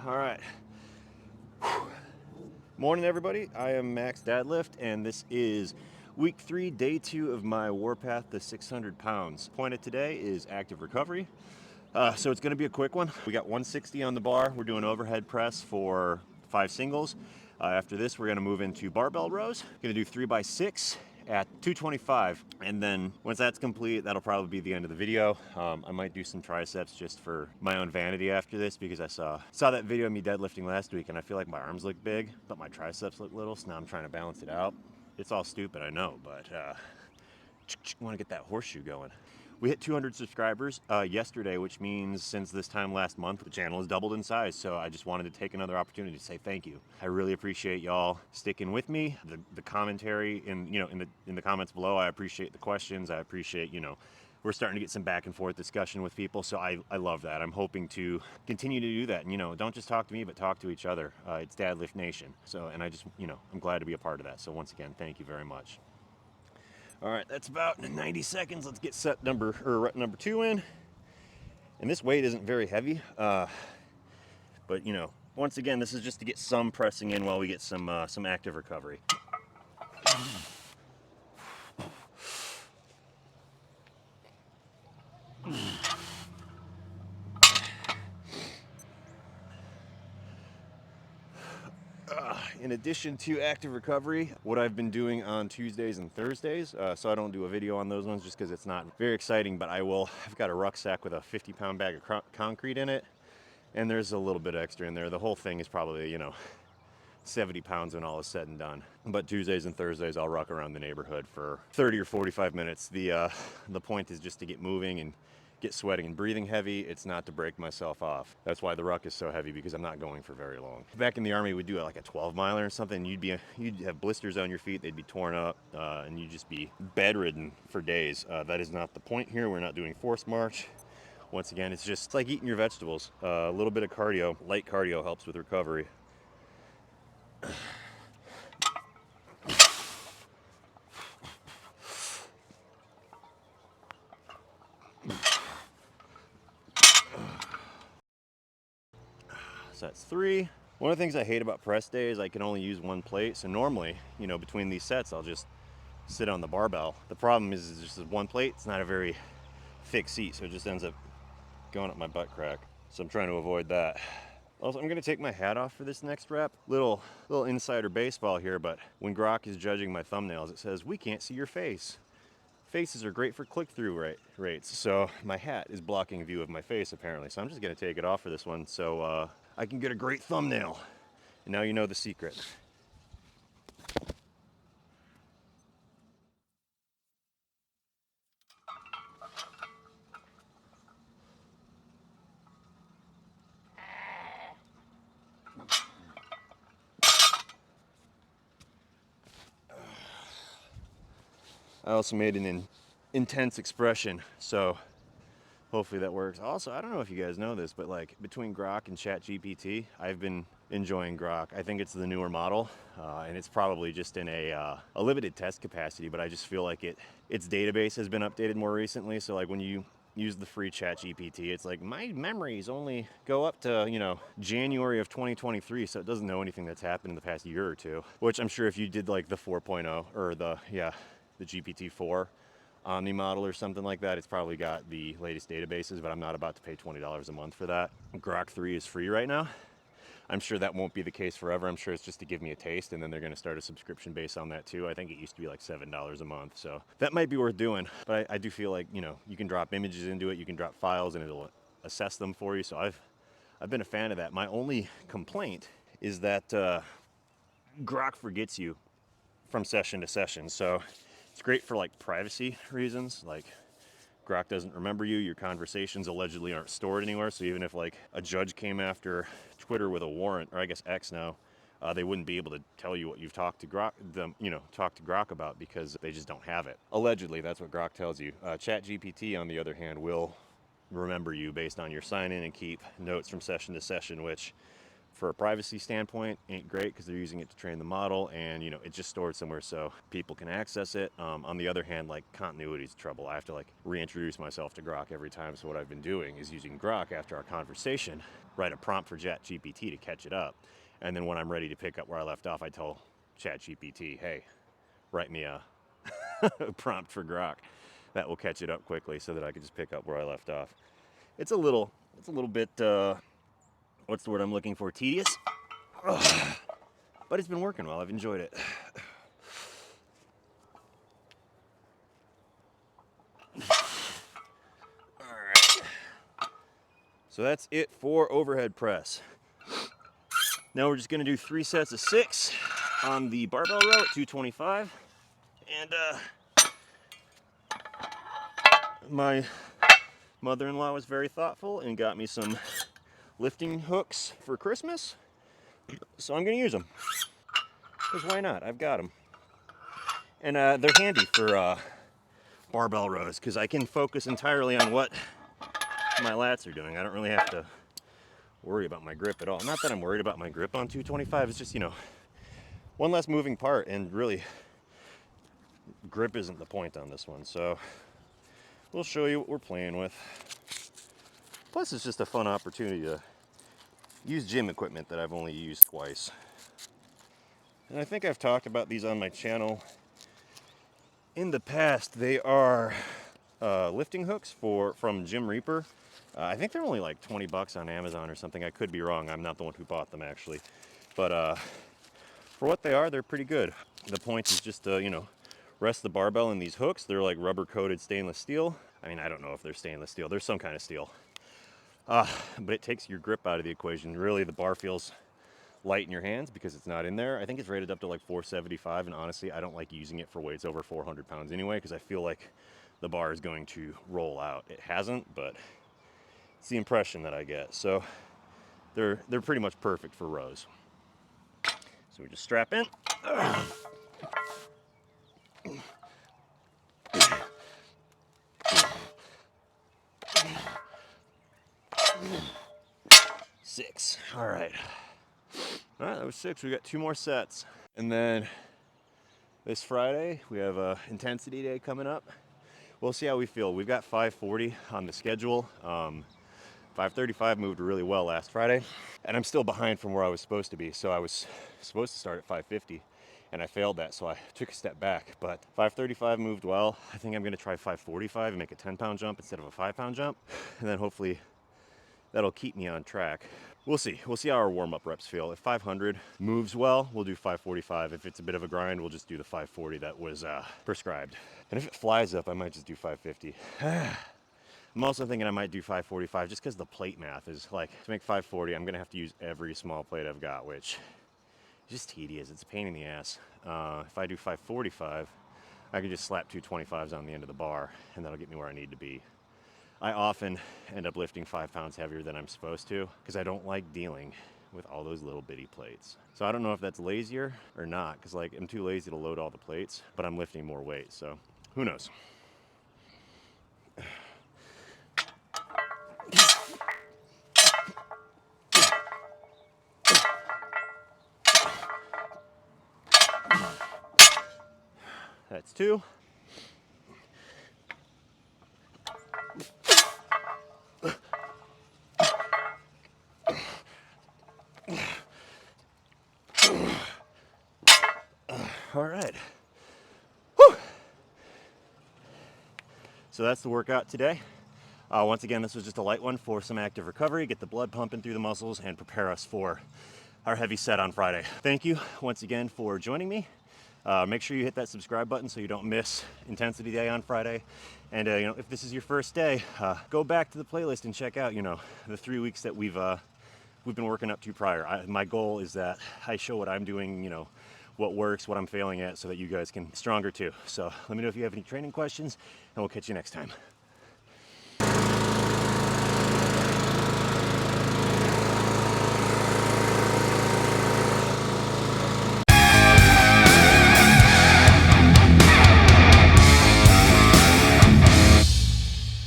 All right. Morning, everybody. I am Max Dadlift, and this is week 3, day 2 of my Warpath to 600 pounds. Point of today is active recovery. So it's going to be a quick one. We got 160 on the bar. We're doing overhead press for 5 singles. After this, we're going to move into barbell rows. Going to do 3x6 at 225, and then once that's complete, that'll probably be the end of the video. I might do some triceps just for my own vanity after this, because I saw that video of me deadlifting last week, and I feel like my arms look big but my triceps look little, so now I'm trying to balance it out. It's all stupid, I know, but want to get that horseshoe going. We hit 200 subscribers yesterday, which means since this time last month, the channel has doubled in size. So I just wanted to take another opportunity to say thank you. I really appreciate y'all sticking with me. The commentary in the comments below. I appreciate the questions. I appreciate, we're starting to get some back and forth discussion with people. So I love that. I'm hoping to continue to do that. And, don't just talk to me, but talk to each other. It's Dadlift Nation. So, and I just, I'm glad to be a part of that. So once again, thank you very much. All right, that's about 90 seconds. Let's get rep number 2 in. And this weight isn't very heavy, but once again, this is just to get some pressing in while we get some active recovery. In addition to active recovery, what I've been doing on Tuesdays and Thursdays, so I don't do a video on those ones just because it's not very exciting, but I've got a rucksack with a 50-pound bag of concrete in it, and there's a little bit extra in there. The whole thing is probably, 70 pounds when all is said and done. But Tuesdays and Thursdays, I'll ruck around the neighborhood for 30 or 45 minutes. The point is just to get moving and get sweating and breathing heavy. It's not to break myself off. That's why the ruck is so heavy, because I'm not going for very long. Back in the Army, we'd do like a 12-miler or something. You'd have blisters on your feet. They'd be torn up, and you'd just be bedridden for days. That is not the point here. We're not doing forced march. Once again, it's just like eating your vegetables. A little bit of cardio, light cardio, helps with recovery. So that's 3. One of the things I hate about press day is I can only use one plate. So normally, between these sets, I'll just sit on the barbell. The problem is just one plate. It's not a very thick seat, so it just ends up going up my butt crack. So I'm trying to avoid that. Also, I'm gonna take my hat off for this next rep. Little insider baseball here, but when Grok is judging my thumbnails, it says, "We can't see your face. Faces are great for click-through rates." So my hat is blocking view of my face, apparently. So I'm just gonna take it off for this one, so I can get a great thumbnail. And now you know the secret. I also made an intense expression, so hopefully that works. Also, I don't know if you guys know this, but like between Grok and ChatGPT, I've been enjoying Grok. I think it's the newer model, and it's probably just in a limited test capacity, but I just feel like its database has been updated more recently. So like when you use the free ChatGPT, it's like my memories only go up to, January of 2023, so it doesn't know anything that's happened in the past year or two, which I'm sure if you did like the 4.0 or the GPT-4 Omni model or something like that, it's probably got the latest databases, but I'm not about to pay $20 a month for that. Grok 3 is free right now. I'm sure that won't be the case forever. I'm sure it's just to give me a taste, and then they're going to start a subscription base on that too. I think it used to be like $7 a month, so that might be worth doing. But I do feel like, you can drop images into it, you can drop files, and it'll assess them for you. So I've been a fan of that. My only complaint is that Grok forgets you from session to session. So it's great for like privacy reasons, like Grok doesn't remember you, your conversations allegedly aren't stored anywhere, so even if like a judge came after Twitter with a warrant, or I guess X now, they wouldn't be able to tell you what you've talked to Grok about, because they just don't have it. Allegedly, that's what Grok tells you. ChatGPT, on the other hand, will remember you based on your sign in and keep notes from session to session, which for a privacy standpoint, ain't great because they're using it to train the model, and it's just stored somewhere so people can access it. On the other hand, like, continuity is trouble. I have to like reintroduce myself to Grok every time. So what I've been doing is using Grok after our conversation, write a prompt for ChatGPT to catch it up, and then when I'm ready to pick up where I left off, I tell ChatGPT, hey, write me a prompt for Grok that will catch it up quickly so that I can just pick up where I left off. It's a little bit, what's the word I'm looking for? Tedious. Ugh. But it's been working well. I've enjoyed it. All right. So that's it for overhead press. Now we're just going to do 3 sets of 6 on the barbell row at 225. And my mother-in-law was very thoughtful and got me some lifting hooks for Christmas. So I'm going to use them. Because why not? I've got them. And they're handy for barbell rows because I can focus entirely on what my lats are doing. I don't really have to worry about my grip at all. Not that I'm worried about my grip on 225. It's just, one less moving part, and really grip isn't the point on this one. So we'll show you what we're playing with. Plus it's just a fun opportunity to use gym equipment that I've only used twice. And I think I've talked about these on my channel in the past. They are lifting hooks from Jim Reaper. I think they're only like 20 bucks on Amazon or something. I could be wrong. I'm not the one who bought them actually. But for what they are, they're pretty good. The point is just to, rest the barbell in these hooks. They're like rubber coated stainless steel. I mean, I don't know if they're stainless steel. They're some kind of steel. But it takes your grip out of the equation. Really, the bar feels light in your hands because it's not in there. I think it's rated up to like 475, and honestly, I don't like using it for weights over 400 pounds anyway because I feel like the bar is going to roll out. It hasn't, but it's the impression that I get. So they're pretty much perfect for rows. So we just strap in. 6. All right. All right, that was 6. We got 2 more sets. And then this Friday, we have a intensity day coming up. We'll see how we feel. We've got 540 on the schedule. 535 moved really well last Friday. And I'm still behind from where I was supposed to be. So I was supposed to start at 550. And I failed that, so I took a step back. But 535 moved well. I think I'm going to try 545 and make a 10-pound jump instead of a 5-pound jump. And then hopefully that'll keep me on track. We'll see. We'll see how our warm-up reps feel. If 500 moves well, we'll do 545. If it's a bit of a grind, we'll just do the 540 that was prescribed. And if it flies up, I might just do 550. I'm also thinking I might do 545 just because the plate math is like, to make 540, I'm going to have to use every small plate I've got, which is just tedious. It's a pain in the ass. If I do 545, I can just slap 225s on the end of the bar, and that'll get me where I need to be. I often end up lifting 5 pounds heavier than I'm supposed to because I don't like dealing with all those little bitty plates. So I don't know if that's lazier or not, because like I'm too lazy to load all the plates, but I'm lifting more weight, so who knows. That's 2. All right. Whew. So that's the workout today. Once again, this was just a light one for some active recovery, get the blood pumping through the muscles, and prepare us for our heavy set on Friday. Thank you once again for joining me. Make sure you hit that subscribe button so you don't miss Intensity Day on Friday. And if this is your first day, go back to the playlist and check out the 3 weeks that we've been working up to prior. My goal is that I show what I'm doing, what works, what I'm failing at, so that you guys can be stronger too. So let me know if you have any training questions, and we'll catch you next time.